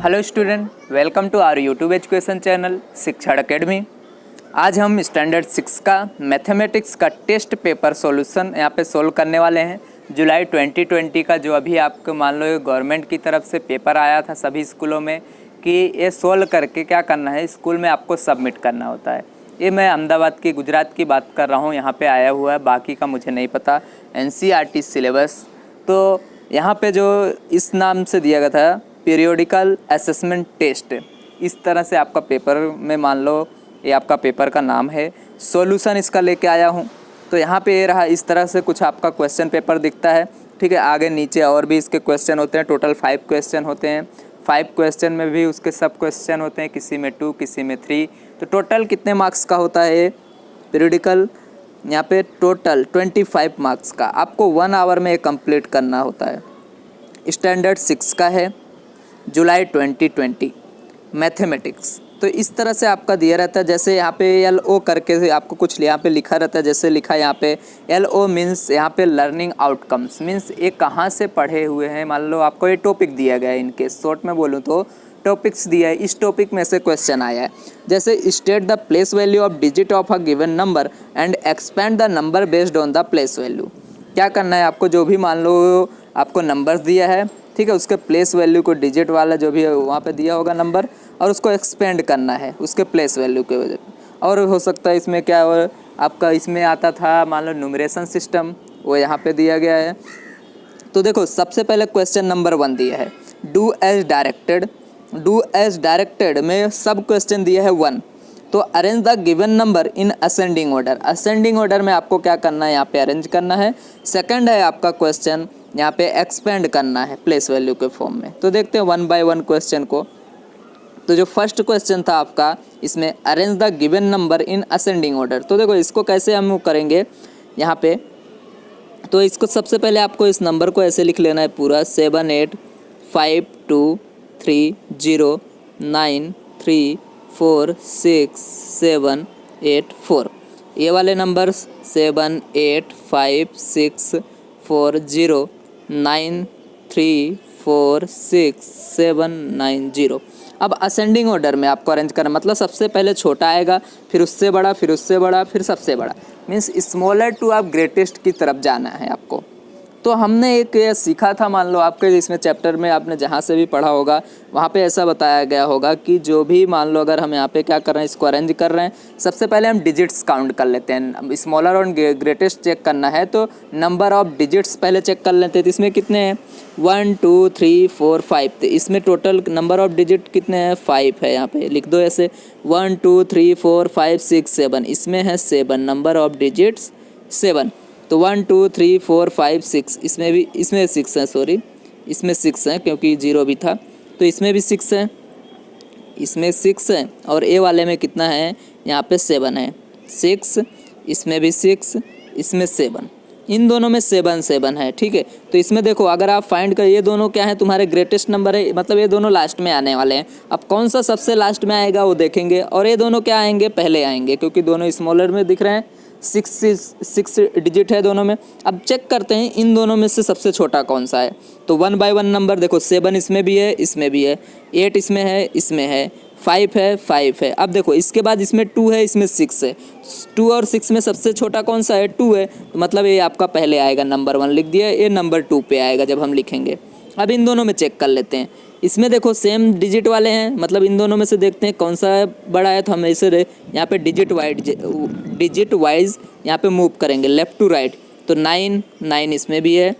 Hello student, welcome to our YouTube education channel Shikshan academy. आज हम standard 6 का mathematics का टेस्ट पेपर सॉल्यूशन यहाँ पे सोल्व करने वाले हैं। जुलाई 2020 का जो अभी आपको मान लो गवर्नमेंट की तरफ से पेपर आया था सभी स्कूलों में कि ये सोल्व करके क्या करना है, स्कूल में आपको सबमिट करना होता है। ये मैं अहमदाबाद की गुजरात की बात कर रहा हूँ, यहाँ पे आया हुआ है, बाकी का मुझे नहीं पता। NCERT सिलेबस तो यहाँ पे जो इस नाम से दिया गया था पीरियोडिकल असेसमेंट टेस्ट, इस तरह से आपका पेपर में मान लो ये आपका पेपर का नाम है। सॉल्यूशन इसका लेके आया हूँ। तो यहाँ पे ये रहा, इस तरह से कुछ आपका क्वेश्चन पेपर दिखता है। ठीक है, आगे नीचे और भी इसके क्वेश्चन होते हैं। टोटल 5 क्वेश्चन होते हैं। 5 क्वेश्चन में भी उसके सब क्वेश्चन होते हैं, किसी में 2 किसी में 3। तो टोटल कितने मार्क्स का होता है ये पीरियोडिकल, यहाँ पे टोटल 25 मार्क्स का आपको 1 आवर में कंप्लीट करना होता है। स्टैंडर्ड 6 का है, जुलाई 2020 मैथमेटिक्स। तो इस तरह से आपका दिया रहता है, जैसे यहाँ पे LO करके आपको कुछ यहाँ पे लिखा रहता है। जैसे लिखा है यहाँ पे LO मीन्स यहाँ पे लर्निंग आउटकम्स मीन्स ये कहाँ से पढ़े हुए हैं। मान लो आपको ये टॉपिक दिया गया है, इनके शॉर्ट में बोलूँ तो टॉपिक्स दिया है, इस टॉपिक में से क्वेश्चन आया है। जैसे state the place value of digit of a given number and expand the number based on the place value. क्या करना है आपको, जो भी मान लो आपको नंबर्स दिया है, ठीक है, उसके प्लेस वैल्यू को डिजिट वाला जो भी वहाँ पे दिया होगा नंबर, और उसको एक्सपेंड करना है उसके प्लेस वैल्यू के वजह पे। और हो सकता है इसमें क्या हो, आपका इसमें आता था मान लो न्यूमरेशन सिस्टम, वो यहाँ पे दिया गया है। तो देखो सबसे पहले क्वेश्चन नंबर 1 दिया है, do as directed. Do as directed में सब क्वेश्चन दिया है 1। तो arrange the given number in ascending order. Ascending order में आपको क्या करना है, यहाँ पे अरेंज करना है। सेकंड है आपका क्वेश्चन यहाँ पे एक्सपेंड करना है प्लेस वैल्यू के फॉर्म में। तो देखते हैं 1 बाय 1 क्वेश्चन को। तो जो फर्स्ट क्वेश्चन था आपका, इसमें arrange the given number in ascending order. तो देखो इसको कैसे हम करेंगे यहाँ पे। तो इसको सबसे पहले आपको इस नंबर को ऐसे लिख लेना है पूरा, 7 8 5 2 3 0 9 3 4 6 7 8 4। ये वाले नंबर्स 7 8 5 6 4 0 9 3 4 6 7 9 0। अब असेंडिंग ऑर्डर में आपको अरेंज करना, मतलब सबसे पहले छोटा आएगा, फिर उससे बड़ा, फिर उससे बड़ा, फिर सबसे बड़ा, मीन्स स्मॉलर टू आप ग्रेटेस्ट की तरफ जाना है आपको। तो हमने एक ये सीखा था, मान लो आपके इसमें चैप्टर में आपने जहाँ से भी पढ़ा होगा वहाँ पे ऐसा बताया गया होगा कि जो भी मान लो अगर हम यहाँ पे क्या कर रहे हैं, इसको अरेंज कर रहे हैं, सबसे पहले हम डिजिट्स काउंट कर लेते हैं। स्मॉलर और ग्रेटेस्ट चेक करना है तो नंबर ऑफ डिजिट्स पहले चेक कर लेते हैं। तो इसमें कितने हैं, 1 2 3 4 5। तो इसमें टोटल नंबर ऑफ डिजिट कितने हैं, 5 है। यहाँ पे लिख दो ऐसे 1 2 3 4 5 6 7। इसमें है 7, नंबर ऑफ डिजिट्स 7। तो 1 2 3 4 5 6, इसमें भी, इसमें 6 है, सॉरी इसमें 6 है क्योंकि 0 भी था। तो इसमें भी 6 है, इसमें 6 है, और ए वाले में कितना है, यहाँ पे 7 है। 6, इसमें भी 6, इसमें 7, इन दोनों में 7 7 है। ठीक है, तो इसमें देखो अगर आप फाइंड कर, ये दोनों क्या है तुम्हारे ग्रेटेस्ट नंबर है, मतलब ये दोनों लास्ट में आने वाले हैं। अब कौन सा सबसे लास्ट में आएगा वो देखेंगे, और ये दोनों क्या आएंगे, पहले आएंगे, क्योंकि दोनों स्मॉलर में दिख रहे हैं। 6 डिजिट है दोनों में। अब चेक करते हैं इन दोनों में से सबसे छोटा कौन सा है। तो 1 बाय 1 नंबर देखो, 7 इसमें भी है, इसमें भी है, 8 इसमें है, इसमें है, 5 है, 5 है। अब देखो इसके बाद इसमें 2 है, इसमें 6 है। 2 और 6 में सबसे छोटा कौन सा है, 2 है। तो मतलब ये आपका पहले आएगा, नंबर 1 लिख दिया, ये नंबर 2 पे आएगा जब हम लिखेंगे। अब इन दोनों में चेक कर लेते हैं। इसमें देखो सेम डिजिट वाले हैं, मतलब इन दोनों में से देखते हैं कौन सा बड़ा है। तो हम इसे यहाँ पे डिजिट वाइज यहाँ पे मूव करेंगे लेफ़्ट टू राइट। तो 9 इसमें भी है,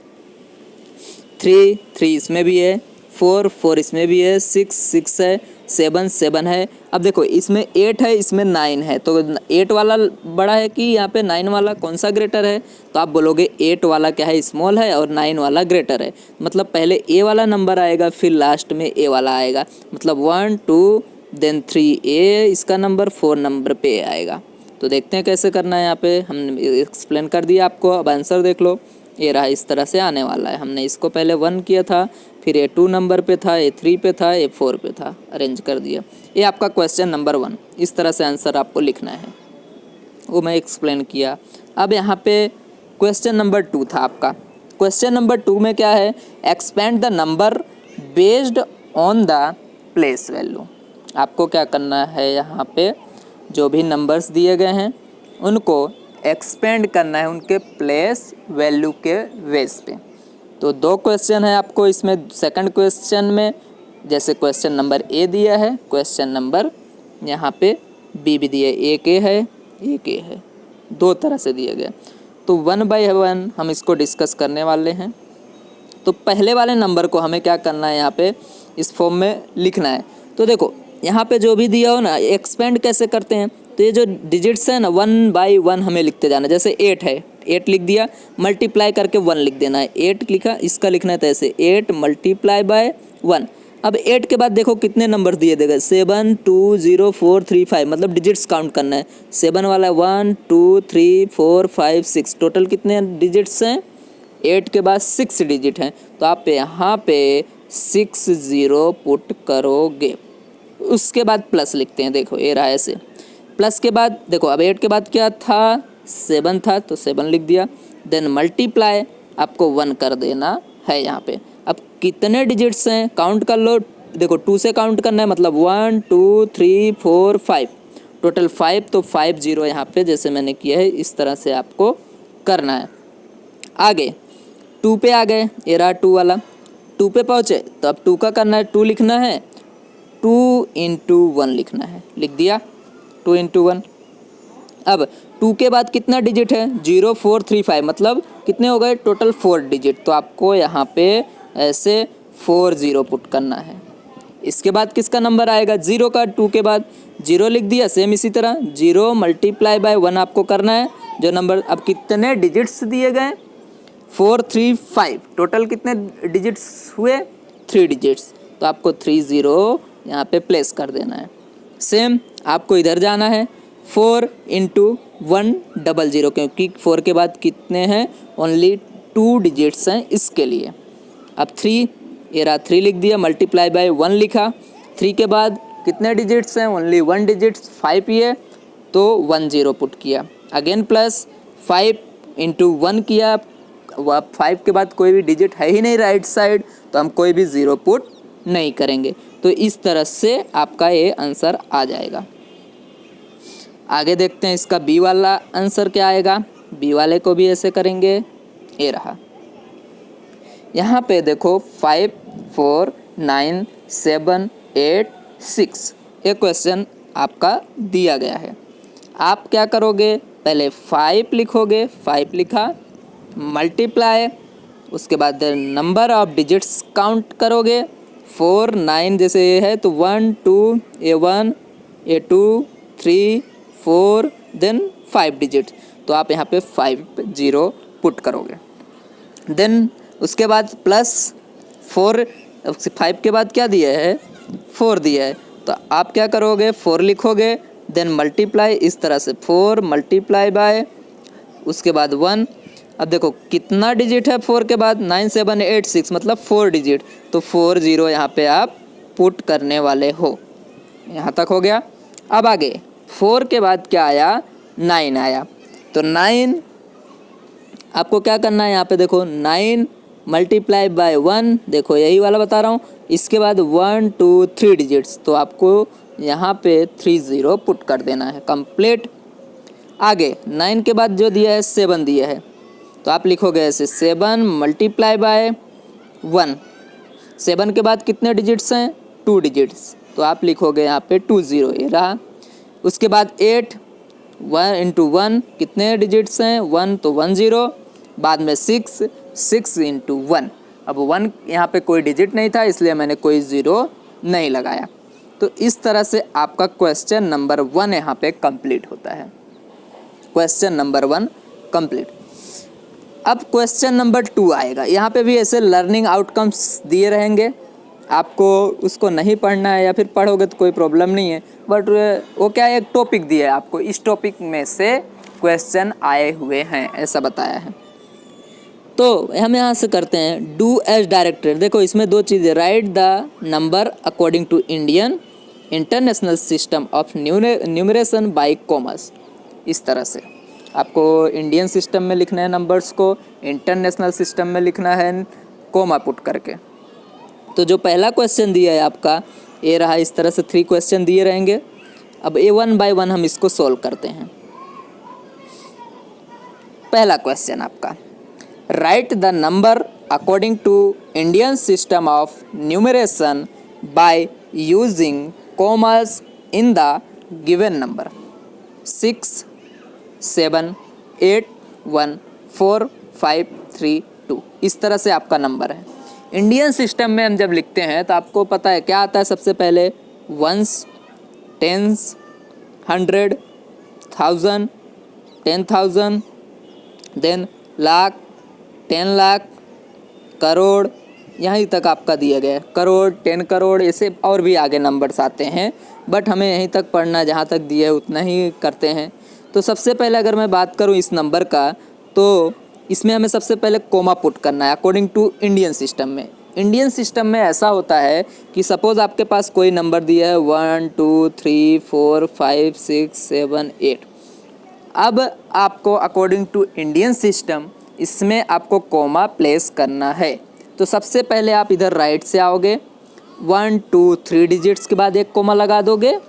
3 इसमें भी है, 4 इसमें भी है, 6 है, 7 है। अब देखो इसमें 8 है, इसमें 9 है। तो 8 वाला बड़ा है कि यहाँ पे 9 वाला, कौन सा ग्रेटर है। तो आप बोलोगे 8 वाला क्या है, स्मॉल है, और 9 वाला ग्रेटर है। मतलब पहले ए वाला नंबर आएगा, फिर लास्ट में ए वाला आएगा। मतलब 1 2 देन 3 ए इसका नंबर, 4 नंबर पे आएगा। तो देखते हैं कैसे करना है। यहाँ पे हमने एक्सप्लेन कर दिया आपको। अब आंसर देख लो, ये रहा, इस तरह से आने वाला है। हमने इसको पहले 1 किया था, फिर ये 2 नंबर पे था, ये 3 पे था, ये 4 पे था, अरेंज कर दिया। ये आपका क्वेश्चन नंबर 1, इस तरह से आंसर आपको लिखना है, वो मैं एक्सप्लेन किया। अब यहाँ पे क्वेश्चन नंबर 2 था आपका। क्वेश्चन नंबर 2 में क्या है, expand the number based on the place value. आपको क्या करना है, यहाँ पे जो भी नंबर्स दिए गए हैं उनको एक्सपेंड करना है उनके प्लेस वैल्यू के बेस पे। तो 2 क्वेश्चन है आपको इसमें। सेकंड क्वेश्चन में जैसे क्वेश्चन नंबर ए दिया है, क्वेश्चन नंबर यहाँ पे बी भी दिया है, एक ए है एक ए है, 2 तरह से दिए गए। तो 1 बाई 1 हम इसको डिस्कस करने वाले हैं। तो पहले वाले नंबर को हमें क्या करना है, यहाँ पे इस फॉर्म में लिखना है। तो देखो यहाँ पे जो भी दिया हो ना, एक्सपेंड कैसे करते हैं, तो ये जो डिजिट्स है ना 1 बाई 1 हमें लिखते जाना। जैसे 8 है, 8 लिख दिया, मल्टीप्लाई करके 1 लिख देना है। 8 लिखा, इसका लिखना है तो ऐसे 8 मल्टीप्लाई बाय 1। अब 8 के बाद देखो कितने नंबर दिए देगा, 7 2 0 4 3 5, मतलब डिजिट्स काउंट करना है। 7 वाला 1 2 3 4 5 6, टोटल कितने डिजिट्स हैं, 8 के बाद 6 डिजिट हैं। तो आप यहाँ पे 6 0 पुट करोगे। उसके बाद प्लस लिखते हैं, देखो ये रहा ऐसे। प्लस के बाद देखो अब 8 के बाद क्या था, 7 था, तो 7 लिख दिया। देन मल्टीप्लाई आपको 1 कर देना है यहाँ पे। अब कितने डिजिट्स हैं काउंट कर लो, देखो 2 से काउंट करना है, मतलब 1 2 3 4 5, टोटल 5, तो 5 0 यहाँ पे जैसे मैंने किया है इस तरह से आपको करना है। आगे 2 पे आ गए, ये रहा 2 वाला। 2 पे पहुँचे तो अब 2 का करना है, 2 लिखना है, 2 इंटू 1 लिखना है, लिख दिया 2 इंटू 1। अब 2 के बाद कितना डिजिट है, 0 4 3 5, मतलब कितने हो गए टोटल 4 डिजिट। तो आपको यहाँ पे ऐसे 4 0 पुट करना है। इसके बाद किसका नंबर आएगा, 0 का। 2 के बाद 0 लिख दिया, सेम इसी तरह 0 मल्टीप्लाई बाय 1 आपको करना है जो नंबर। अब कितने डिजिट्स दिए गए, 4 3 5, टोटल कितने डिजिट्स हुए, 3 डिजिट्स। तो आपको 3 0 यहाँ पे प्लेस कर देना है। सेम आपको इधर जाना है, 4 इंटू 1 0 0, क्योंकि 4 के बाद कितने हैं, ओनली 2 डिजिट्स हैं इसके लिए। अब 3, ये रहा 3 लिख दिया, मल्टीप्लाई बाय 1 लिखा। 3 के बाद कितने डिजिट्स हैं, ओनली 1 डिजिट्स, 5 ही है, तो 1 0 पुट किया। अगेन प्लस 5 इंटू 1 किया। 5 के बाद कोई भी डिजिट है ही नहीं राइट साइड, तो हम कोई भी 0 पुट नहीं करेंगे। तो इस तरह से आपका ये आंसर आ जाएगा। आगे देखते हैं इसका बी वाला आंसर क्या आएगा। बी वाले को भी ऐसे करेंगे, ये रहा। यहाँ पे देखो 5 4 9 7 8 6 ये क्वेश्चन आपका दिया गया है। आप क्या करोगे, पहले 5 लिखोगे, 5 लिखा, मल्टीप्लाई, उसके बाद नंबर ऑफ डिजिट्स काउंट करोगे। 4 9 जैसे ये है तो 1 2 ये 1 ये 2 3 4 देन 5 डिजिट, तो आप यहाँ पे 5 0 पुट करोगे। देन उसके बाद प्लस 4, 5 के बाद क्या दिया है, 4 दिया है, तो आप क्या करोगे, 4 लिखोगे, देन मल्टीप्लाई, इस तरह से 4 मल्टीप्लाई बाय, उसके बाद 1। अब देखो कितना डिजिट है 4 के बाद, 9 7 8 6, मतलब 4 डिजिट, तो 4 0 यहाँ पे आप पुट करने वाले हो। यहाँ तक हो गया। अब आगे 4 के बाद क्या आया, 9 आया, तो 9 आपको क्या करना है, यहाँ पे देखो 9 मल्टीप्लाई बाय 1, देखो यही वाला बता रहा हूँ। इसके बाद 1 2 3 डिजिट्स, तो आपको यहाँ पे 3 0 पुट कर देना है, कंप्लीट। आगे 9 के बाद जो दिया है 7 दिया है, तो आप लिखोगे ऐसे 7 मल्टीप्लाई बाय 1। 7 के बाद कितने डिजिट्स हैं, 2 डिजिट्स, तो आप लिखोगे यहाँ पे 2 0, ये रहा। उसके बाद 8 1 इंटू 1 कितने डिजिट्स हैं, 1, तो 1 0, बाद में 6 6 इंटू 1। अब 1 यहाँ पे कोई डिजिट नहीं था, इसलिए मैंने कोई 0 नहीं लगाया। तो इस तरह से आपका क्वेश्चन नंबर 1 यहाँ पे कंप्लीट होता है। Question number 1 complete. अब क्वेश्चन नंबर 2 आएगा। यहाँ पे भी ऐसे लर्निंग आउटकम्स दिए रहेंगे, आपको उसको नहीं पढ़ना है या फिर पढ़ोगे तो कोई प्रॉब्लम नहीं है, बट वो क्या है, एक टॉपिक दिया है आपको, इस टॉपिक में से क्वेश्चन आए हुए हैं, ऐसा बताया है। तो हम यहाँ से करते हैं डू एज डायरेक्टेड। देखो इसमें 2 चीज़ें, write the number according to Indian international system of numeration by commas. इस तरह से आपको इंडियन सिस्टम में लिखना है नंबर्स को, इंटरनेशनल सिस्टम में लिखना है कोमा पुट करके। तो जो पहला क्वेश्चन दिया है आपका, ये रहा, इस तरह से 3 क्वेश्चन दिए रहेंगे। अब ये 1 बाय 1 हम इसको सोल्व करते हैं। पहला क्वेश्चन आपका, write the number according to Indian system of numeration by using commas in the given number. 6 7 8 1 4 5 3 2, इस तरह से आपका नंबर है। इंडियन सिस्टम में हम जब लिखते हैं तो आपको पता है क्या आता है, सबसे पहले ones, tens, 100, 1000, 10,000, then lakh, 10 lakh, crore, यहीं तक आपका दिया गया है। करोड़, 10 करोड़, ऐसे और भी आगे नंबर्स आते हैं, बट हमें यहीं तक पढ़ना, जहाँ तक दिया है उतना ही करते हैं। तो सबसे पहले अगर मैं बात करूँ इस नंबर का, तो इसमें हमें सबसे पहले कोमा पुट करना है अकॉर्डिंग टू इंडियन सिस्टम में। इंडियन सिस्टम में ऐसा होता है कि सपोज़ आपके पास कोई नंबर दिया है 1 2 3 4 5 6 7 8। अब आपको अकॉर्डिंग टू इंडियन सिस्टम इसमें आपको कोमा प्लेस करना है। तो सबसे पहले आप इधर राइट से आओगे, 1 2 3 डिजिट्स के बाद एक कोमा लगा दोगे।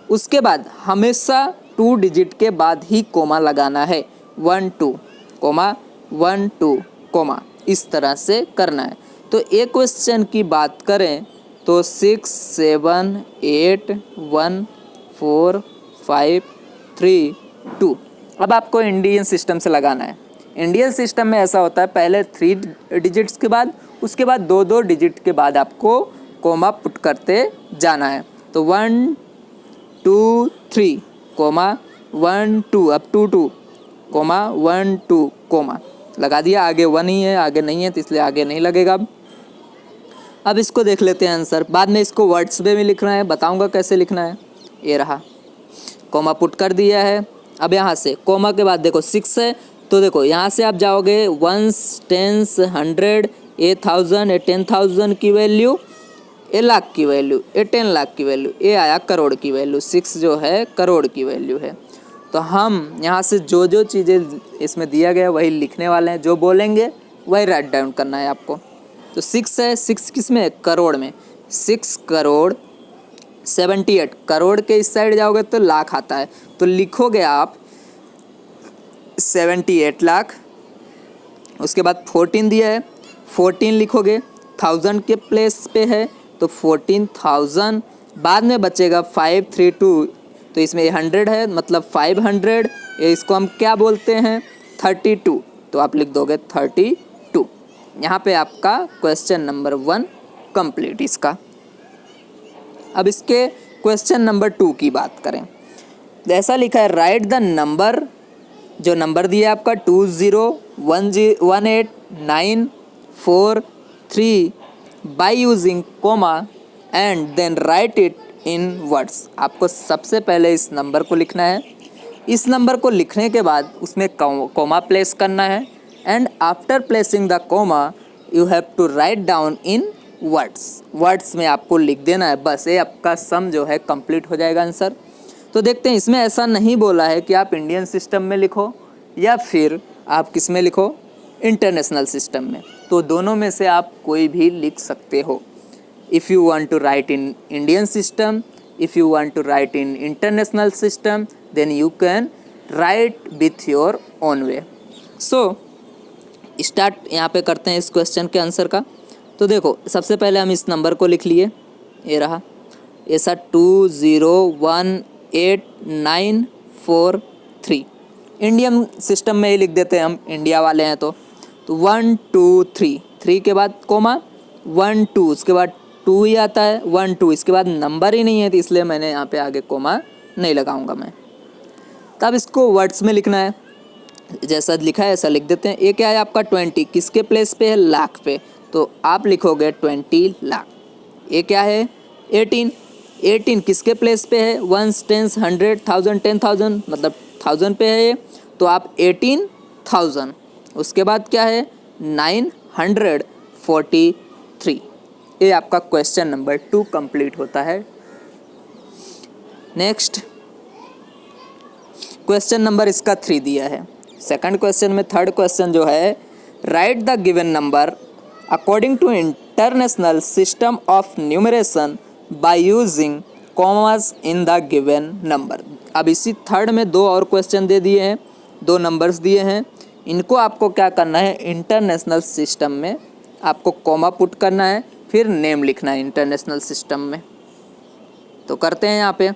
उसके बाद हमेशा 2 डिजिट के बाद ही कोमा लगाना है। 1 2 कोमा 1 2 कोमा, इस तरह से करना है। तो एक क्वेश्चन की बात करें तो 6 7 8 1 4 5 3 2। अब आपको इंडियन सिस्टम से लगाना है। इंडियन सिस्टम में ऐसा होता है, पहले 3 डिजिट्स के बाद, उसके बाद 2 डिजिट के बाद आपको कोमा पुट करते जाना है। तो 1 2 3 कोमा 1 2, अब 2 2 कोमा 1 2 कोमा लगा दिया। आगे 1 ही है, आगे नहीं है, तो इसलिए आगे नहीं लगेगा। अब इसको देख लेते हैं आंसर। बाद में इसको वर्ड्स में भी लिखना है, बताऊंगा कैसे लिखना है। ये रहा, कोमा पुट कर दिया है। अब यहाँ से कोमा के बाद देखो 6 है, तो देखो यहाँ से आप जाओगे वंस, टेंस, 100, 8,000, 10,000 की वैल्यू, 1 लाख की वैल्यू, 10 लाख की वैल्यू, ये आया करोड़ की वैल्यू। 6 जो है करोड़ की वैल्यू है। तो हम यहाँ से जो जो चीज़ें इसमें दिया गया वही लिखने वाले हैं, जो बोलेंगे वही राइट डाउन करना है आपको। तो 6 है, 6 किस में, करोड़ में। 6 करोड़ 78, करोड़ के इस साइड जाओगे तो लाख आता है, तो लिखोगे आप 78 लाख। उसके बाद 14 दिया है, 14 लिखोगे, 1000 के प्लेस पे है तो 14,000। बाद में बचेगा 532, तो इसमें 100 है, मतलब 500। इसको हम क्या बोलते हैं, 32, तो आप लिख दोगे 32। यहाँ पे आपका क्वेश्चन नंबर 1 कंप्लीट इसका। अब इसके क्वेश्चन नंबर 2 की बात करें, ऐसा लिखा है, राइट द नंबर, जो नंबर दिया है आपका 201894 by using comma and then write it in words. आपको सबसे पहले इस नंबर को लिखना है। इस नंबर को लिखने के बाद उसमें कोमा प्लेस करना है, and after placing the comma you have to write down in words. Words में आपको लिख देना है, बस ये आपका सम जो है कंप्लीट हो जाएगा आंसर। तो देखते हैं, इसमें ऐसा नहीं बोला है कि आप इंडियन सिस्टम में लिखो या फिर आप किस में लिखो, इंटरनेशनल सिस्टम में। तो दोनों में से आप कोई भी लिख सकते हो। If you want to write in Indian system, if you want to write in international system, then you can write with your own way. So start यहाँ पे करते हैं इस क्वेश्चन के आंसर का। तो देखो, सबसे पहले हम इस नंबर को लिख लिए, ये रहा, ऐसा 201894 इंडियन सिस्टम में ही लिख देते हैं, हम इंडिया वाले हैं। तो 1 2 3, 3 के बाद कोमा 1 2, उसके बाद 2 ही आता है, 1 2, इसके बाद नंबर ही नहीं है, तो इसलिए मैंने यहाँ पे आगे कोमा नहीं लगाऊंगा मैं। तब इसको वर्ड्स में लिखना है, जैसा लिखा है ऐसा लिख देते हैं। ये क्या है आपका 20, किसके प्लेस पे है, लाख पे, तो आप लिखोगे 20 लाख। ये क्या है 18, 18 किसके प्लेस पे है, 1 10 100 1000 10,000, मतलब 1000 पे है ये, तो आप 18,000। उसके बाद क्या है 943। ये आपका क्वेश्चन नंबर 2 कंप्लीट होता है। नेक्स्ट क्वेश्चन नंबर इसका 3 दिया है। सेकंड क्वेश्चन में थर्ड क्वेश्चन जो है, write the given number according to international system of numeration by using commas in the given number. अब इसी थर्ड में दो और क्वेश्चन दे दिए हैं, दो नंबर्स दिए हैं, इनको आपको क्या करना है, इंटरनेशनल सिस्टम में आपको कॉमा पुट करना है, फिर नेम लिखना है इंटरनेशनल सिस्टम में। तो करते हैं यहाँ पे।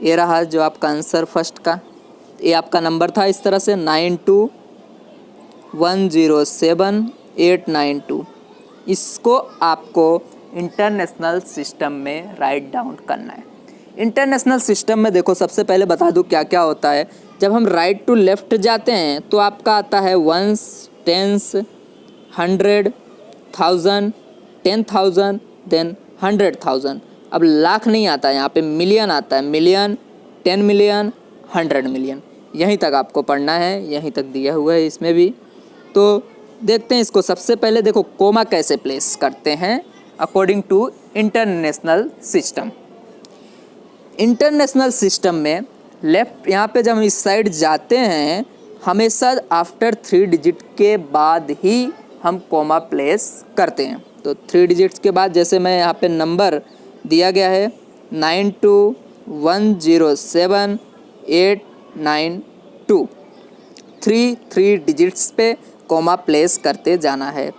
ये रहा जो आपका आंसर फर्स्ट का, ये आपका नंबर था इस तरह से 92107892। इसको आपको इंटरनेशनल सिस्टम में राइट डाउन करना है। इंटरनेशनल सिस्टम में देखो सबसे पहले बता दूँ क्या क्या होता है। जब हम राइट टू लेफ़्ट जाते हैं तो आपका आता है वंस, टेंस, 100, 1000, 10,000, देन 100,000। अब लाख नहीं आता है, यहाँ पे मिलियन आता है, मिलियन, 10 मिलियन, 100 मिलियन, यहीं तक आपको पढ़ना है, यहीं तक दिया हुआ है इसमें भी। तो देखते हैं इसको। सबसे पहले देखो कोमा कैसे प्लेस करते हैं according to international system. International system में लेफ्ट यहाँ पे जब हम इस साइड जाते हैं हमेशा आफ्टर 3 डिजिट के बाद ही हम कोमा प्लेस करते हैं। तो 3 डिजिट्स के बाद, जैसे मैं यहाँ पे नंबर दिया गया है 92107892, 3 डिजिट्स पे कोमा प्लेस करते जाना है।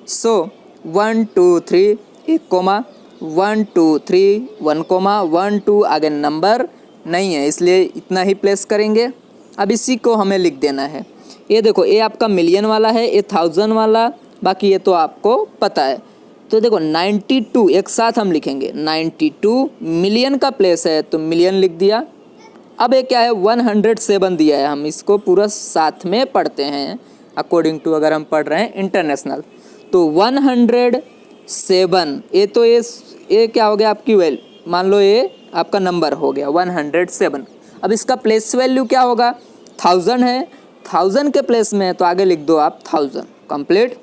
सो 1 2 3 एक कोमा, 1 2 3 1 कोमा, 1 2 आगे नंबर नहीं है इसलिए इतना ही प्लेस करेंगे। अब इसी को हमें लिख देना है। ये देखो ये आपका मिलियन वाला है, ये 1000 वाला, बाकी ये तो आपको पता है। तो देखो 92 एक साथ हम लिखेंगे, 92 मिलियन का प्लेस है तो मिलियन लिख दिया। अब ये क्या है, 107 दिया है, हम इसको पूरा साथ में पढ़ते हैं अकॉर्डिंग टू, अगर हम पढ़ रहे हैं इंटरनेशनल। तो 107, ये तो ये क्या हो गया आपकी वैल्यू, मान लो ये आपका नंबर हो गया 107। अब इसका प्लेस वैल्यू क्या होगा, 1000 है, 1000 के प्लेस में है तो आगे लिख दो आप 1000, कंप्लीट।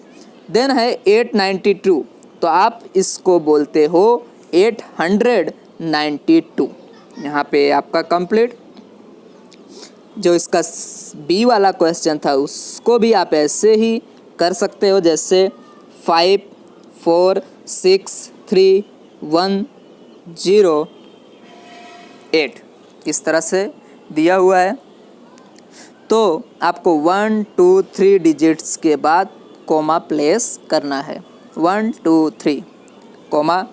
देन है 892, तो आप इसको बोलते हो 892, यहाँ पे आपका कंप्लीट। जो इसका बी वाला क्वेश्चन था उसको भी आप ऐसे ही कर सकते हो, जैसे 5 4 6 3 1 0 8 इस तरह से दिया हुआ है। तो आपको 1 2 3 डिजिट्स के बाद कोमा प्लेस करना है, 1 2 3 कोमा,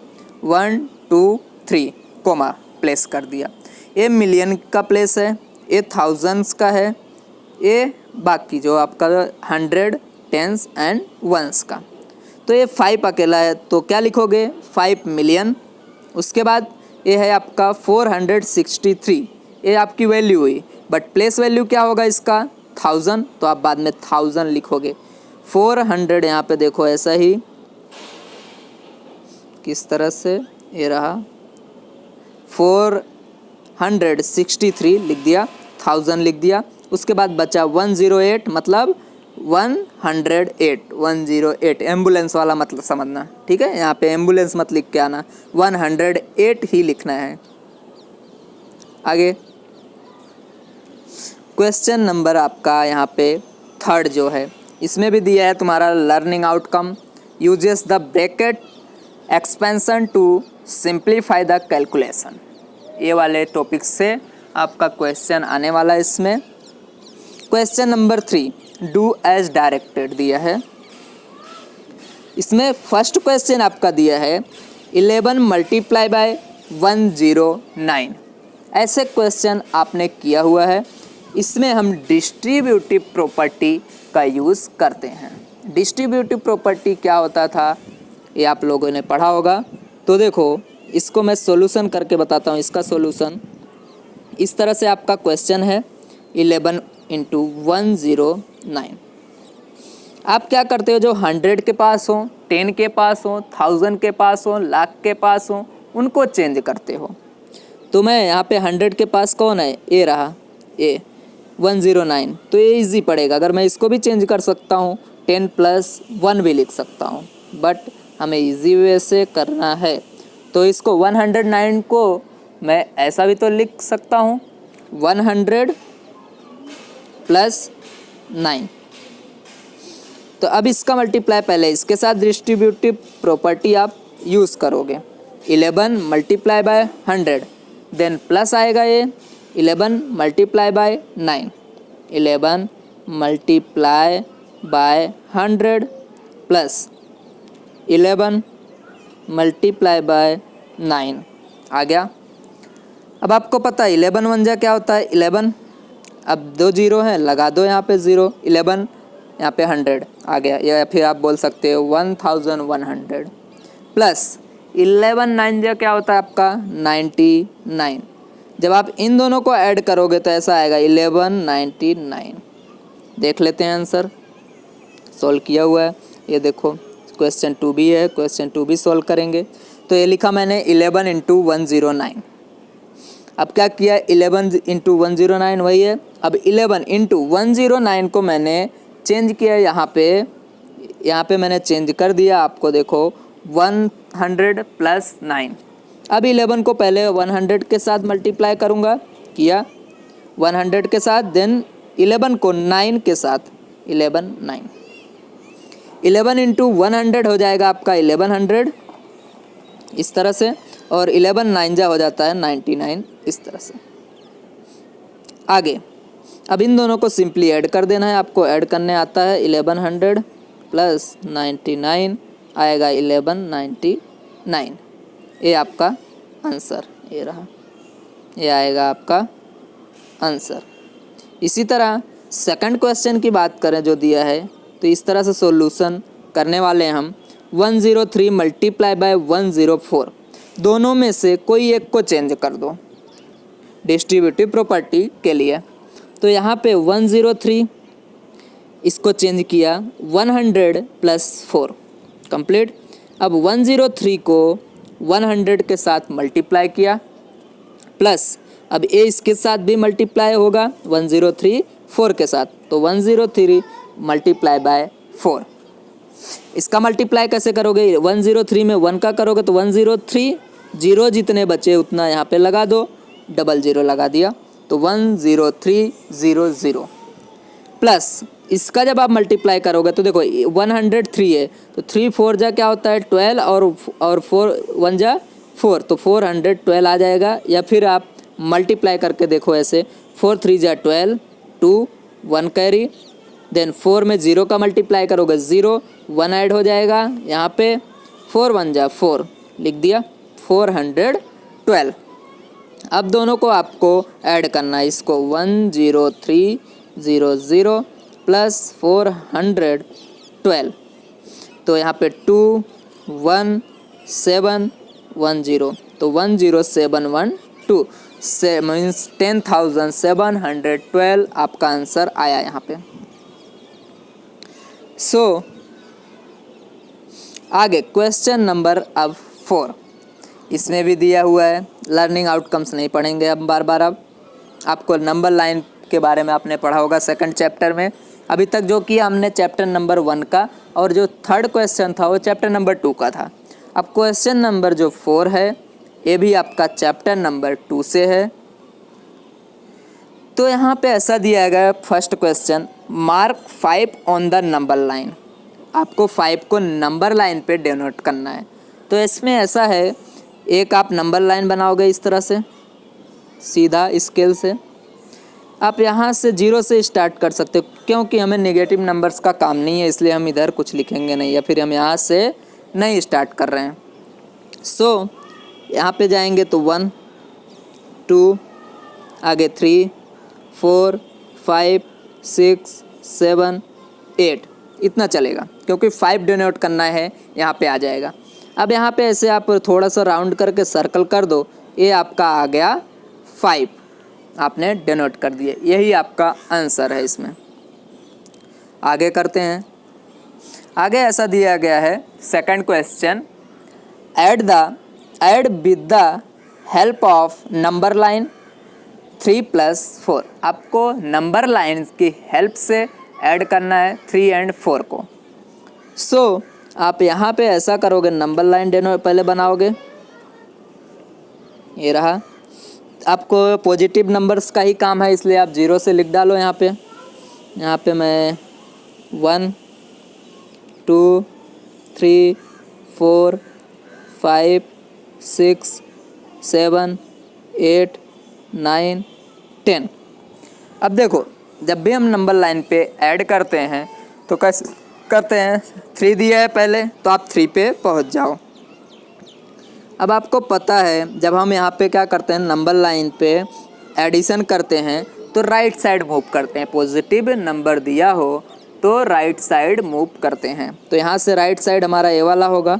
1 2 3 कोमा प्लेस कर दिया। ये मिलियन का प्लेस है, ये थाउजेंड्स का है, ये बाकी जो आपका 100, 10s एंड 1s का। तो ये 5 अकेला है तो क्या लिखोगे, 5 मिलियन। उसके बाद ये है आपका 463, ये आपकी वैल्यू हुई, बट प्लेस वैल्यू क्या होगा इसका 1000, तो आप बाद में 1000 लिखोगे। 400 यहाँ पे देखो ऐसा ही किस तरह से, ये रहा 463 लिख दिया, 1000 लिख दिया। उसके बाद बचा 108, मतलब 108, 108 एम्बुलेंस वाला मतलब समझना, ठीक है। यहाँ पे एम्बुलेंस मत लिख के आना, 108 ही लिखना है। आगे क्वेश्चन नंबर आपका यहाँ पे थर्ड जो है, इसमें भी दिया है तुम्हारा learning outcome, uses the bracket expansion to simplify the calculation. ये वाले टॉपिक से आपका क्वेश्चन आने वाला है। इसमें question number 3 do as directed दिया है। इसमें फर्स्ट क्वेश्चन आपका दिया है 11 मल्टीप्लाई बाय 109। ऐसे क्वेश्चन आपने किया हुआ है। इसमें हम डिस्ट्रीब्यूटिव प्रॉपर्टी का यूज़ करते हैं। डिस्ट्रीब्यूटिव प्रॉपर्टी क्या होता था ये आप लोगों ने पढ़ा होगा। तो देखो इसको मैं सॉल्यूशन करके बताता हूँ। इसका सॉल्यूशन इस तरह से आपका क्वेश्चन है 11 इंटू 109। आप क्या करते हो, जो 100 के पास हो, 10 के पास हो, 1000 के पास हो, लाख के पास हो, उनको चेंज करते हो। तो मैं यहाँ पे 100 के पास कौन है, ए रहा, ए 109, तो ये इजी पड़ेगा। अगर मैं इसको भी चेंज कर सकता हूँ, 10 + 1 भी लिख सकता हूँ, बट हमें इजी वे से करना है। तो इसको 109 को मैं ऐसा भी तो लिख सकता हूँ, 100 + 9। तो अब इसका मल्टीप्लाई पहले इसके साथ डिस्ट्रीब्यूटिव प्रॉपर्टी आप यूज़ करोगे। 11 मल्टीप्लाई बाय 100, देन प्लस आएगा ये 11 multiply by 9, 11 multiply by 100 plus 11 multiply by 9 आ गया। अब आपको पता है 11 वन जा क्या होता है 11, अब 2 जीरो हैं लगा दो यहाँ पे 0, 11 यहाँ पे 100 आ गया, या फिर आप बोल सकते हो 1100 प्लस 11 9 जा क्या होता है आपका 99। जब आप इन दोनों को ऐड करोगे तो ऐसा आएगा 1199। देख लेते हैं आंसर, सॉल्व किया हुआ है ये देखो, क्वेश्चन 2 भी है, क्वेश्चन 2 भी सॉल्व करेंगे। तो ये लिखा मैंने 11 इंटू 109। अब क्या किया 11 इंटू 109 वही है, अब 11 इंटू 109 को मैंने चेंज किया यहाँ पे मैंने चेंज कर दिया, आपको देखो 100 प्लस 9। अब 11 को पहले 100 के साथ मल्टीप्लाई करूँगा, किया 100 के साथ, देन 11 को 9 के साथ, 11 इंटू 100 हो जाएगा आपका 1100 इस तरह से, और 11 9 जा हो जाता है 99 इस तरह से। आगे अब इन दोनों को सिंपली ऐड कर देना है, आपको ऐड करने आता है 1100 प्लस 99 आएगा 1199। ये आपका आंसर ये रहा, ये आएगा आपका आंसर। इसी तरह सेकंड क्वेश्चन की बात करें जो दिया है, तो इस तरह से सॉल्यूशन करने वाले हैं हम। 103 मल्टीप्लाई बाय 104, दोनों में से कोई एक को चेंज कर दो डिस्ट्रीब्यूटिव प्रॉपर्टी के लिए। तो यहाँ पे 103 इसको चेंज किया 100 प्लस 4 कंप्लीट। अब 103 को 100 के साथ मल्टीप्लाई किया, प्लस अब ए इसके साथ भी मल्टीप्लाई होगा 103 4 के साथ, तो 103 मल्टीप्लाई बाय 4। इसका मल्टीप्लाई कैसे करोगे, 103 में 1 का करोगे तो 103, जीरो जितने बचे उतना यहाँ पे लगा दो, 00 लगा दिया तो 10300 प्लस इसका जब आप मल्टीप्लाई करोगे तो देखो 103 है तो 3 4 जा क्या होता है 12 और 4 1 जा 4, तो 412 आ जाएगा। या फिर आप मल्टीप्लाई करके देखो ऐसे 4 3 जा 12, 2 1 कैरी, देन 4 में 0 का मल्टीप्लाई करोगे 0 1 ऐड हो जाएगा यहाँ पे, 4 1 जा 4 लिख दिया 412। अब दोनों को आपको ऐड करना है, इसको 10300 प्लस 412, तो यहाँ पे 21710, तो 10712 से मीन्स 10,712 आपका आंसर आया यहाँ पे। सो आगे क्वेश्चन नंबर अब 4, इसमें भी दिया हुआ है, लर्निंग आउटकम्स नहीं पढ़ेंगे अब बार बार। अब आपको नंबर लाइन के बारे में आपने पढ़ा होगा सेकंड चैप्टर में, अभी तक जो किया हमने चैप्टर नंबर 1 का, और जो थर्ड क्वेश्चन था वो चैप्टर नंबर 2 का था। अब क्वेश्चन नंबर जो 4 है ये भी आपका चैप्टर नंबर 2 से है। तो यहाँ पे ऐसा दिया गया first question, mark 5 on the number line. आपको 5 को नंबर लाइन पे डिनोट करना है। तो इसमें ऐसा है, एक आप नंबर लाइन बनाओगे इस तरह से सीधा स्केल से, आप यहाँ से 0 से स्टार्ट कर सकते हो, क्योंकि हमें नेगेटिव नंबर्स का काम नहीं है इसलिए हम इधर कुछ लिखेंगे नहीं, या फिर हम यहाँ से नहीं स्टार्ट कर रहे हैं। सो यहाँ पे जाएंगे तो 1 2 आगे 3 4 5 6 7 8 इतना चलेगा, क्योंकि 5 डिनोट करना है यहाँ पे आ जाएगा। अब यहाँ पे ऐसे आप थोड़ा सा राउंड करके सर्कल कर दो, ये आपका आ गया 5, आपने डिनोट कर दिए, यही आपका आंसर है इसमें। आगे करते हैं। आगे ऐसा दिया गया है second question, add with the help of number line 3 + 4। आपको नंबर लाइन की हेल्प से ऐड करना है 3 और 4 को। सो आप यहाँ पे ऐसा करोगे, नंबर लाइन पहले बनाओगे, ये रहा। आपको पॉजिटिव नंबर्स का ही काम है इसलिए आप 0 से लिख डालो यहाँ पे मैं 1 2 3 4 5 6 7 8 9 10। अब देखो जब भी हम नंबर लाइन पे ऐड करते हैं तो कैसे करते हैं, 3 दिया है पहले तो आप 3 पे पहुंच जाओ। अब आपको पता है जब हम यहाँ पे क्या करते हैं, नंबर लाइन पे एडिशन करते हैं तो राइट साइड मूव करते हैं। पॉजिटिव नंबर दिया हो तो राइट साइड मूव करते हैं। तो यहाँ से राइट साइड हमारा ए वाला होगा,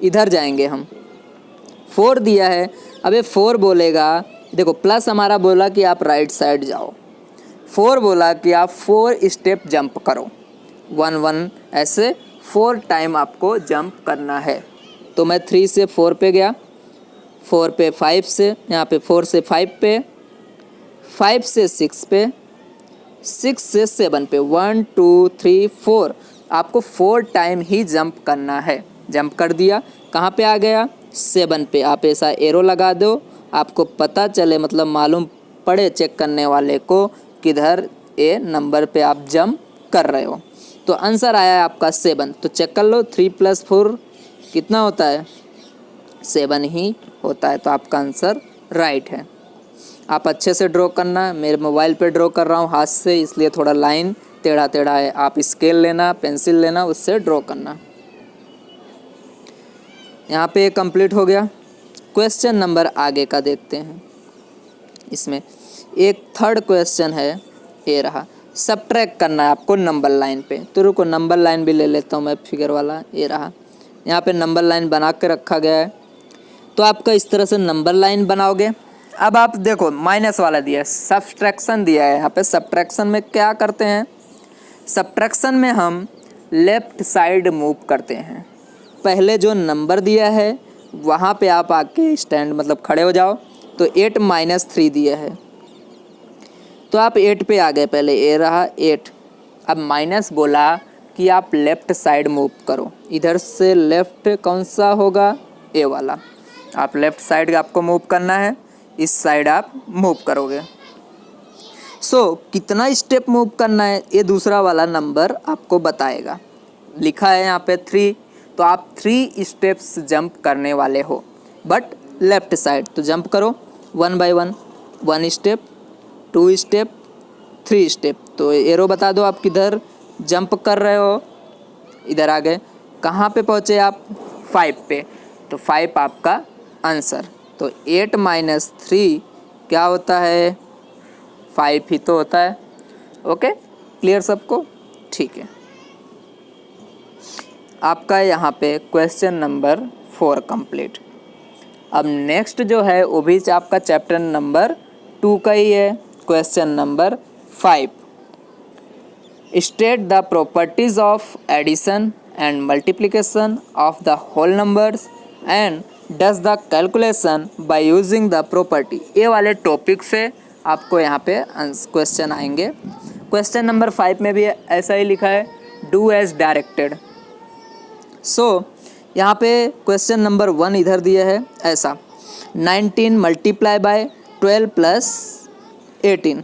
इधर जाएंगे हम। 4 दिया है, अब ये 4 बोलेगा, देखो प्लस हमारा बोला कि आप राइट साइड जाओ, 4 बोला कि आप 4 स्टेप जंप करो, 1 1 ऐसे 4 टाइम आपको जंप करना है। तो मैं 3 से 4 पे गया, 4 पे 5 से, यहाँ पे 4 से 5 पे, 5 से 6 पे, 6 से 7 पे, 1 2 3 4 आपको 4 टाइम ही जंप करना है। जंप कर दिया, कहाँ पे आ गया, 7 पे। आप ऐसा एरो लगा दो, आपको पता चले, मतलब मालूम पड़े चेक करने वाले को किधर ए नंबर पे आप जंप कर रहे हो। तो आंसर आया है आपका 7। तो चेक कर लो, 3 + 4 कितना होता है, 7 ही होता है। तो आपका आंसर राइट है। आप अच्छे से ड्रॉ करना, मेरे मोबाइल पे ड्रॉ कर रहा हूँ हाथ से, इसलिए थोड़ा लाइन टेढ़ा टेढ़ा है। आप स्केल लेना, पेंसिल लेना, उससे ड्रॉ करना। यहाँ पे कंप्लीट हो गया। क्वेश्चन नंबर आगे का देखते हैं। इसमें एक थर्ड क्वेश्चन है, ये रहा, सब्ट्रैक्ट करना है आपको नंबर लाइन पे। तो रुको नंबर लाइन भी ले लेता हूँ मैं, फिगर वाला, ये रहा। यहाँ पे नंबर लाइन बना के रखा गया है। तो आपका इस तरह से नंबर लाइन बनाओगे। अब आप देखो माइनस वाला दिया है, सब्ट्रैक्शन दिया है। यहाँ पे सब्ट्रैक्शन में क्या करते हैं, सब्ट्रैक्शन में हम लेफ़्ट साइड मूव करते हैं। पहले जो नंबर दिया है वहाँ पे आप आके स्टैंड, मतलब खड़े हो जाओ। तो 8 - 3 दिया है, तो आप 8 पे आ गए। पहले ए रहा 8, अब माइनस बोला कि आप लेफ़्ट साइड मूव करो। इधर से लेफ़्ट कौन सा होगा, ए वाला। आप लेफ़्ट साइड आपको मूव करना है, इस साइड आप मूव करोगे। कितना स्टेप मूव करना है ये दूसरा वाला नंबर आपको बताएगा। लिखा है यहाँ पे 3, तो आप 3 स्टेप्स जंप करने वाले हो, बट लेफ़्ट साइड। तो जंप करो 1 बाय 1, 1 स्टेप, 2 स्टेप, 3 स्टेप। तो एरो बता दो आप किधर जंप कर रहे हो। इधर आ गए, कहाँ पे पहुँचे आप, 5 पे। तो 5 आपका आंसर। तो 8 - 3 क्या होता है, 5 ही तो होता है। ओके, क्लियर सबको, ठीक है। आपका यहाँ पे क्वेश्चन नंबर 4 कंप्लीट। अब नेक्स्ट जो है वो भी आपका चैप्टर नंबर 2 का ही है। Question number 5, state the properties of addition and multiplication of the whole numbers and does the calculation by using the property. ये वाले टॉपिक से आपको यहाँ पे क्वेश्चन आएंगे। क्वेश्चन नंबर 5 में भी ऐसा ही लिखा है, डू एज डायरेक्टेड। यहाँ पे क्वेश्चन नंबर 1 इधर दिया है ऐसा, 19 × 12 + 18।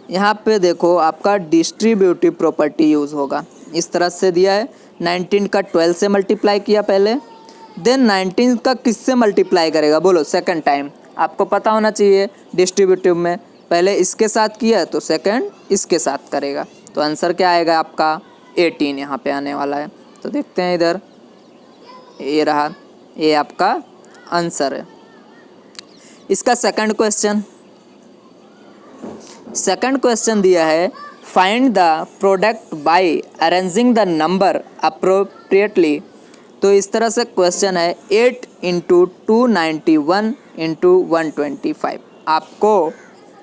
यहाँ पे देखो आपका डिस्ट्रीब्यूटिव प्रॉपर्टी यूज़ होगा। इस तरह से दिया है, 19 का 12 से मल्टीप्लाई किया पहले, देन 19 का किससे मल्टीप्लाई करेगा, बोलो सेकंड टाइम। आपको पता होना चाहिए डिस्ट्रीब्यूटिव में पहले इसके साथ किया तो सेकंड इसके साथ करेगा। तो आंसर क्या आएगा आपका, 18 यहाँ पे आने वाला है। तो देखते हैं इधर, ये रहा, ये आपका आंसर है। इसका सेकंड क्वेश्चन दिया है, find the product by arranging the number appropriately. तो इस तरह से क्वेश्चन है, 8 × 291 × 125। आपको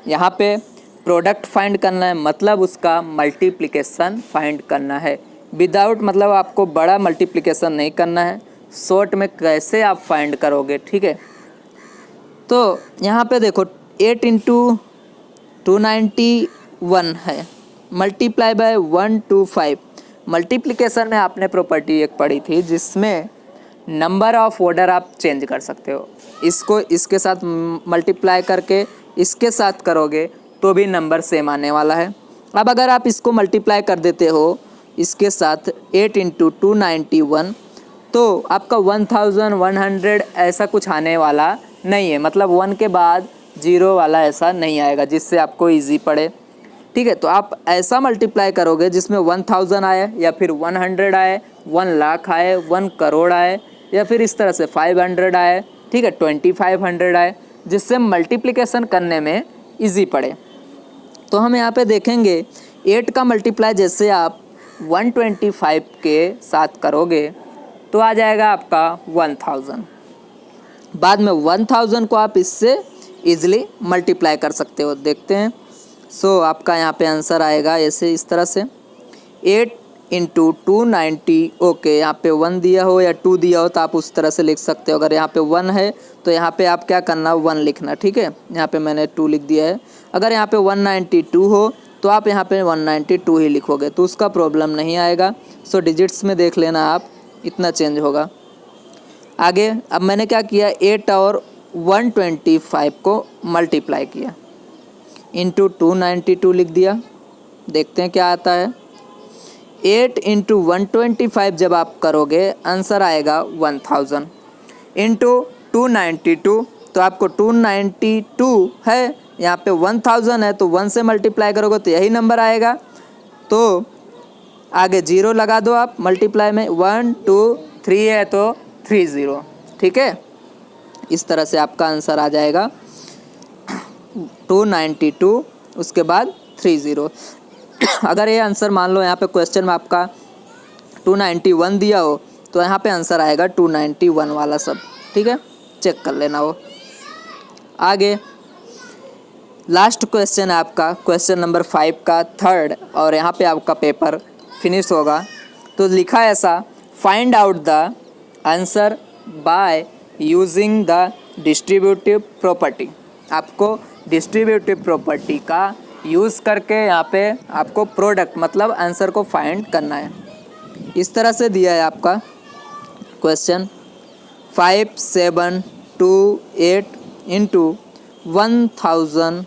यहाँ पे प्रोडक्ट फाइंड करना है, मतलब उसका मल्टीप्लिकेशन फाइंड करना है। विदाउट मतलब आपको बड़ा मल्टीप्लिकेशन नहीं करना है, शॉर्ट में कैसे आप फाइंड करोगे, ठीक है। तो यहाँ पे देखो 8 × 291 है, मल्टीप्लाई बाय 125। मल्टीप्लिकेशन में आपने प्रॉपर्टी एक पढ़ी थी जिसमें नंबर ऑफ ऑर्डर आप चेंज कर सकते हो। इसको इसके साथ मल्टीप्लाई करके इसके साथ करोगे तो भी नंबर सेम आने वाला है। अब अगर आप इसको मल्टीप्लाई कर देते हो इसके साथ 8 × 291, तो आपका 1100 ऐसा कुछ आने वाला नहीं है, मतलब 1 के बाद 0 वाला ऐसा नहीं आएगा, जिससे आपको इजी पड़े। ठीक है, तो आप ऐसा मल्टीप्लाई करोगे जिसमें 1000 आए या फिर 100 आए, 1 लाख आए, 1 करोड़ आए, या फिर इस तरह से 500 आए, ठीक है, 2500 आए, जिससे मल्टीप्लिकेशन करने में इजी पड़े। तो हम यहाँ पे देखेंगे 8 का मल्टीप्लाई जैसे आप 125 के साथ करोगे तो आ जाएगा आपका 1000। बाद में 1000 को आप इससे इजीली मल्टीप्लाई कर सकते हो, देखते हैं। सो आपका यहाँ पे आंसर आएगा ऐसे इस तरह से 8 इंटू 290। ओके, यहाँ पे 1 दिया हो या 2 दिया हो तो आप उस तरह से लिख सकते हो। अगर यहाँ पे 1 है तो यहाँ पे आप क्या करना, 1 लिखना, ठीक है। यहाँ पे मैंने 2 लिख दिया है। अगर यहाँ पे 192 हो तो आप यहाँ पे 192 ही लिखोगे, तो उसका प्रॉब्लम नहीं आएगा। सो डिजिट्स में देख लेना आप, इतना चेंज होगा। आगे अब मैंने क्या किया, 8 और 125 को मल्टीप्लाई किया, इंटू 292 लिख दिया। देखते हैं क्या आता है। 8 इंटू 125 जब आप करोगे आंसर आएगा 1000 इंटू 292, तो आपको 292 है, यहाँ पे 1000 है तो 1 से मल्टीप्लाई करोगे तो यही नंबर आएगा। तो आगे 0 लगा दो आप मल्टीप्लाई में, 1 2 3 है तो 30, ठीक है। इस तरह से आपका आंसर आ जाएगा 292, उसके बाद 30। अगर ये आंसर मान लो यहाँ पे क्वेश्चन में आपका 291 दिया हो तो यहाँ पे आंसर आएगा 291 वाला सब, ठीक है, चेक कर लेना वो। आगे लास्ट क्वेश्चन है आपका, क्वेश्चन नंबर 5 का थर्ड, और यहाँ पे आपका पेपर फिनिश होगा। तो लिखा है ऐसा, find out the answer by using the distributive property. आपको डिस्ट्रीब्यूटिव प्रॉपर्टी का यूज़ करके यहाँ पे आपको प्रोडक्ट मतलब आंसर को फाइंड करना है। इस तरह से दिया है आपका क्वेश्चन 5728 इंटू 1001।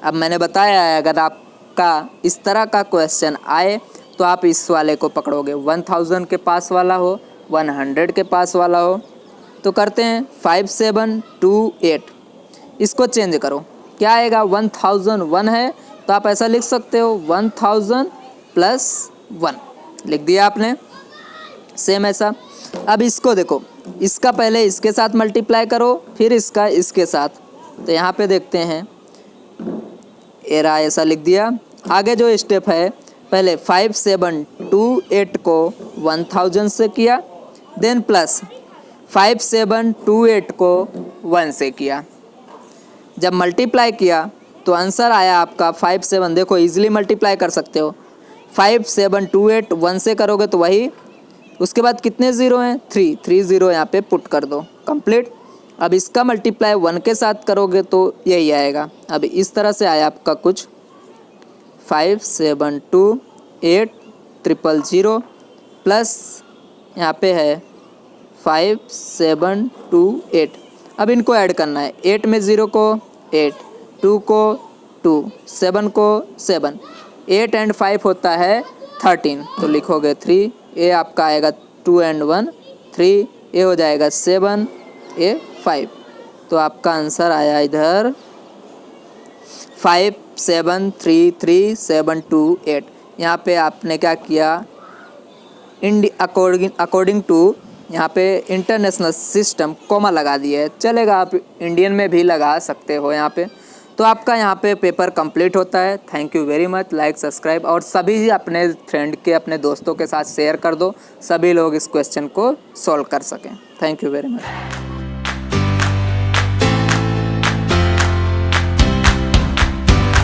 अब मैंने बताया है अगर आपका इस तरह का क्वेश्चन आए तो आप इस वाले को पकड़ोगे, 1000 के पास वाला हो, 100 के पास वाला हो। तो करते हैं 5728, इसको चेंज करो, क्या आएगा, 1001 है तो आप ऐसा लिख सकते हो 1000 + 1 लिख दिया आपने, सेम ऐसा। अब इसको देखो, इसका पहले इसके साथ मल्टीप्लाई करो, फिर इसका इसके साथ। तो यहाँ पे देखते हैं एरा ऐसा लिख दिया। आगे जो स्टेप है, पहले 5728 को 1000 से किया, देन प्लस 5728 को 1 से किया। जब मल्टीप्लाई किया तो आंसर आया आपका 57। देखो इजीली मल्टीप्लाई कर सकते हो, 5728 1 से करोगे तो वही, उसके बाद कितने ज़ीरो हैं, 3 यहाँ पे पुट कर दो, कंप्लीट। अब इसका मल्टीप्लाई 1 के साथ करोगे तो यही आएगा। अब इस तरह से आया आपका कुछ 5728 000 प्लस यहाँ पे है 5728। अब इनको ऐड करना है, 8 में 0 को 8, 2 को 2, 7 को 7, 8 एंड 5 होता है 13, तो लिखोगे 3, ये आपका आएगा 2 एंड 1 3, ये हो जाएगा 7, ये 5। तो आपका आंसर आया इधर 5733 यहाँ पे आपने क्या किया, अकॉर्डिंग टू यहाँ पे इंटरनेशनल सिस्टम कॉमा लगा दिया है, चलेगा, आप इंडियन में भी लगा सकते हो यहाँ पे। तो आपका यहाँ पे पेपर कंप्लीट होता है। Thank you very much. Like, subscribe और सभी अपने फ्रेंड के, अपने दोस्तों के साथ शेयर कर दो, सभी लोग इस क्वेश्चन को सॉल्व कर सकें। Thank you very much.